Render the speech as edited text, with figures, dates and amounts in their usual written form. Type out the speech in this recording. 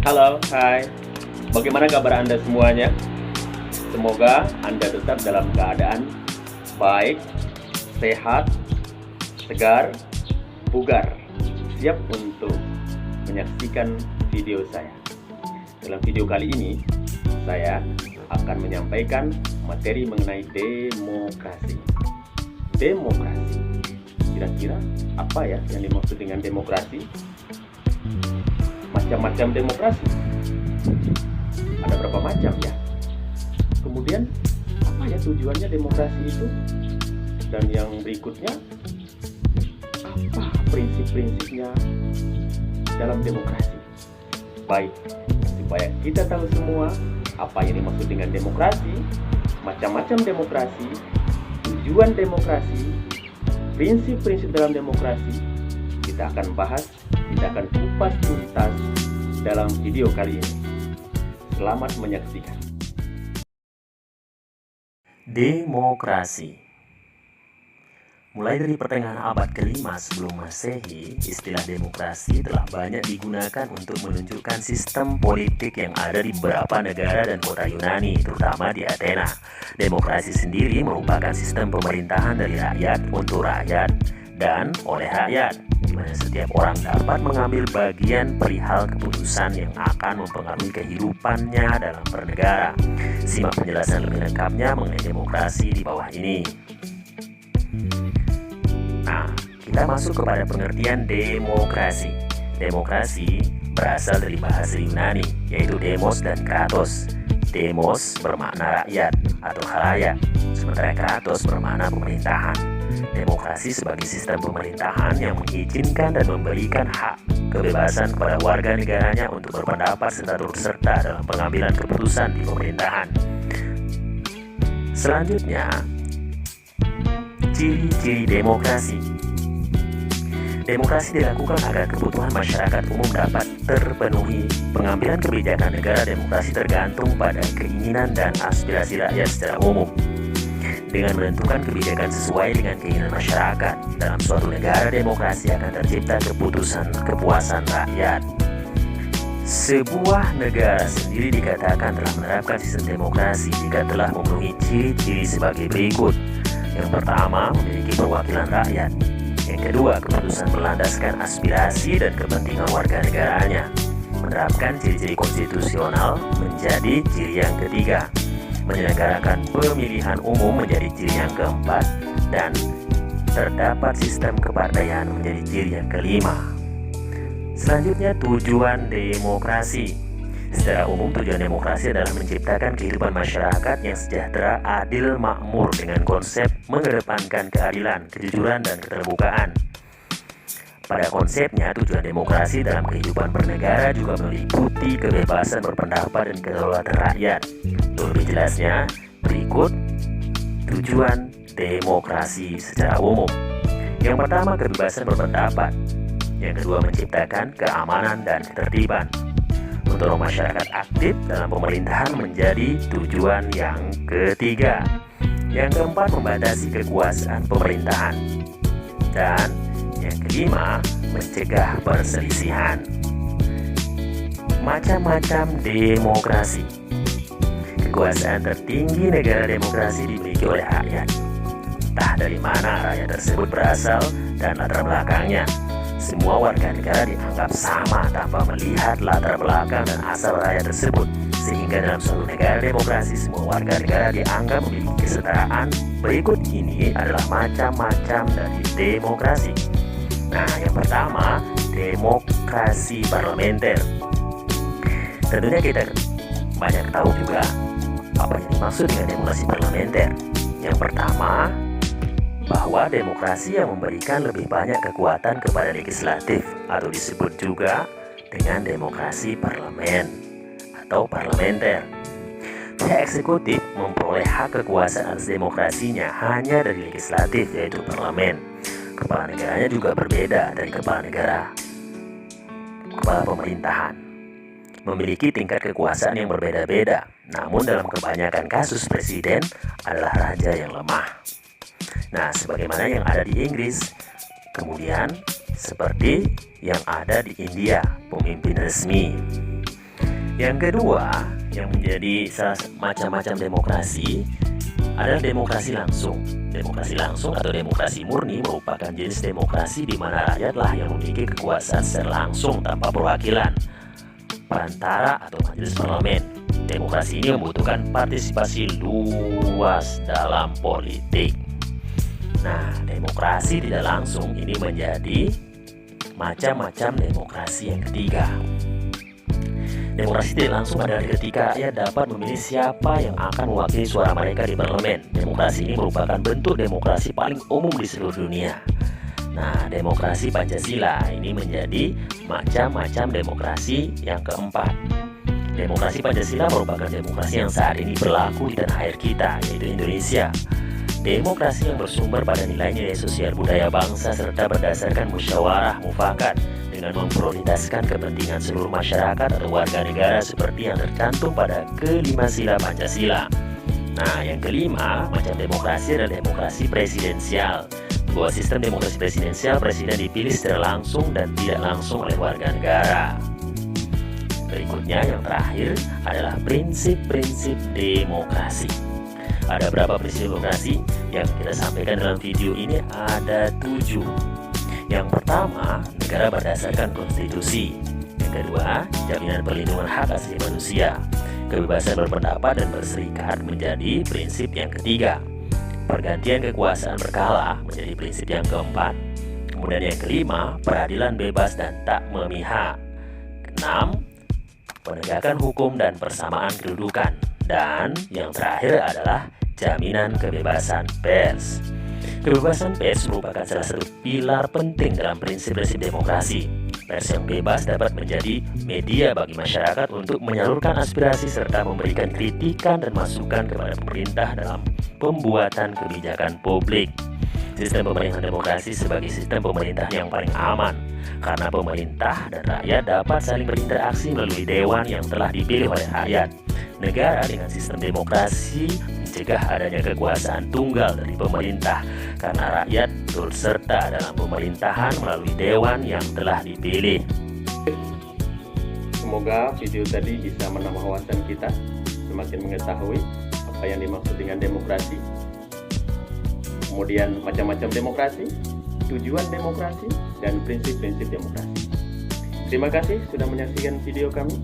Halo, hai. Bagaimana kabar Anda semuanya? Semoga Anda tetap dalam keadaan baik, sehat, segar, bugar, siap untuk menyaksikan video saya. Dalam video kali ini, saya akan menyampaikan materi mengenai demokrasi. Demokrasi. Kira-kira apa ya yang dimaksud dengan demokrasi? Macam-macam demokrasi. Ada berapa macam ya? Kemudian apa ya tujuannya demokrasi itu? Dan yang berikutnya, apa prinsip-prinsipnya dalam demokrasi? Baik, supaya kita tahu semua apa yang dimaksud dengan demokrasi, macam-macam demokrasi, tujuan demokrasi, prinsip-prinsip dalam demokrasi, kita akan bahas, kita akan kupas tuntas dalam video kali ini. Selamat menyaksikan. Demokrasi. Mulai dari pertengahan abad ke-5 sebelum Masehi, istilah demokrasi telah banyak digunakan untuk menunjukkan sistem politik yang ada di beberapa negara dan kota Yunani, terutama di Athena. Demokrasi sendiri merupakan sistem pemerintahan dari rakyat untuk rakyat dan oleh rakyat, di mana setiap orang dapat mengambil bagian perihal keputusan yang akan mempengaruhi kehidupannya dalam bernegara. Simak penjelasan lebih lengkapnya mengenai demokrasi di bawah ini. Nah, kita masuk kepada pengertian demokrasi. Demokrasi berasal dari bahasa Yunani, yaitu demos dan kratos. Demos bermakna rakyat atau khalayak, sementara kratos bermakna pemerintahan. Demokrasi sebagai sistem pemerintahan yang mengizinkan dan memberikan hak kebebasan kepada warga negaranya untuk berpendapat serta turut serta dalam pengambilan keputusan di pemerintahan. Selanjutnya, ciri-ciri demokrasi. Demokrasi dilakukan agar kebutuhan masyarakat umum dapat terpenuhi. Pengambilan kebijakan negara demokrasi tergantung pada keinginan dan aspirasi rakyat secara umum. Dengan menentukan kebijakan sesuai dengan keinginan masyarakat, dalam suatu negara demokrasi akan tercipta kepuasan rakyat. Sebuah negara sendiri dikatakan telah menerapkan sistem demokrasi jika telah memenuhi ciri-ciri sebagai berikut. Yang pertama, memiliki perwakilan rakyat. Yang kedua, keputusan berlandaskan aspirasi dan kepentingan warga negaranya. Menerapkan ciri-ciri konstitusional menjadi ciri yang ketiga. Menyelenggarakan pemilihan umum menjadi ciri yang keempat. Dan terdapat sistem kepartaian menjadi ciri yang kelima. Selanjutnya, tujuan demokrasi. Secara umum, tujuan demokrasi adalah menciptakan kehidupan masyarakat yang sejahtera, adil, makmur dengan konsep mengedepankan keadilan, kejujuran, dan keterbukaan. Pada konsepnya, tujuan demokrasi dalam kehidupan bernegara juga meliputi kebebasan berpendapat dan kedaulatan rakyat. Untuk lebih jelasnya, berikut tujuan demokrasi secara umum. Yang pertama, kebebasan berpendapat. Yang kedua, menciptakan keamanan dan ketertiban. Mendorong masyarakat aktif dalam pemerintahan menjadi tujuan yang ketiga. Yang keempat, membatasi kekuasaan pemerintahan. Dan yang kelima, mencegah perselisihan. Macam-macam demokrasi. Kekuasaan tertinggi negara demokrasi dimiliki oleh rakyat. Entah dari mana rakyat tersebut berasal dan latar belakangnya. Semua warga negara dianggap sama tanpa melihat latar belakang dan asal rakyat tersebut. Sehingga dalam suatu negara demokrasi, semua warga negara dianggap memiliki kesetaraan. Berikut ini adalah macam-macam dari demokrasi. Nah, yang pertama, demokrasi parlementer. Tentunya kita banyak tahu juga apa yang dimaksud dengan demokrasi parlementer. Yang pertama, bahwa demokrasi yang memberikan lebih banyak kekuatan kepada legislatif, atau disebut juga dengan demokrasi parlemen atau parlementer. Pihak eksekutif memperoleh hak kekuasaan atas demokrasinya hanya dari legislatif, yaitu parlemen. Kepala negaranya juga berbeda dari kepala negara. Kepala pemerintahan memiliki tingkat kekuasaan yang berbeda-beda, namun dalam kebanyakan kasus presiden adalah raja yang lemah. Nah, sebagaimana yang ada di Inggris, kemudian seperti yang ada di India, pemimpin resmi. Yang kedua, yang menjadi macam-macam demokrasi adalah demokrasi langsung. Demokrasi langsung atau demokrasi murni merupakan jenis demokrasi di mana rakyatlah yang memiliki kekuasaan secara langsung tanpa perwakilan perantara atau majelis parlemen. Demokrasi ini membutuhkan partisipasi luas dalam politik. Nah, demokrasi tidak langsung ini menjadi macam-macam demokrasi yang ketiga. Demokrasi tidak langsung adalah ketika rakyat dapat memilih siapa yang akan mewakili suara mereka di parlemen. Demokrasi ini merupakan bentuk demokrasi paling umum di seluruh dunia. Nah, demokrasi Pancasila ini menjadi macam-macam demokrasi yang keempat. Demokrasi Pancasila merupakan demokrasi yang saat ini berlaku di tanah air kita, yaitu Indonesia. Demokrasi yang bersumber pada nilai-nilai sosial budaya bangsa serta berdasarkan musyawarah mufakat dengan memprioritaskan kepentingan seluruh masyarakat atau warga negara seperti yang tercantum pada kelima sila Pancasila. Nah, yang kelima, macam demokrasi adalah demokrasi presidensial. Sebuah sistem demokrasi presidensial, presiden dipilih secara langsung dan tidak langsung oleh warga negara. Berikutnya, yang terakhir adalah prinsip-prinsip demokrasi. Ada berapa prinsip demokrasi yang kita sampaikan dalam video ini? Ada 7. Yang pertama, negara berdasarkan konstitusi. Yang kedua, jaminan perlindungan hak asasi manusia. Kebebasan berpendapat dan berserikat menjadi prinsip yang ketiga. Pergantian kekuasaan berkala menjadi prinsip yang keempat. Kemudian yang kelima, peradilan bebas dan tak memihak. Keenam, penegakan hukum dan persamaan kedudukan. Dan yang terakhir adalah jaminan kebebasan pers. Kebebasan pers merupakan salah satu pilar penting dalam prinsip-prinsip demokrasi. Pers yang bebas dapat menjadi media bagi masyarakat untuk menyalurkan aspirasi serta memberikan kritikan dan masukan kepada pemerintah dalam pembuatan kebijakan publik. Sistem pemerintahan demokrasi sebagai sistem pemerintah yang paling aman, karena pemerintah dan rakyat dapat saling berinteraksi melalui dewan yang telah dipilih oleh rakyat. Negara dengan sistem demokrasi mencegah adanya kekuasaan tunggal dari pemerintah, karena rakyat turut serta dalam pemerintahan melalui dewan yang telah dipilih. Semoga video tadi bisa menambah wawasan kita, semakin mengetahui apa yang dimaksud dengan demokrasi, kemudian macam-macam demokrasi, tujuan demokrasi, dan prinsip-prinsip demokrasi. Terima kasih sudah menyaksikan video kami.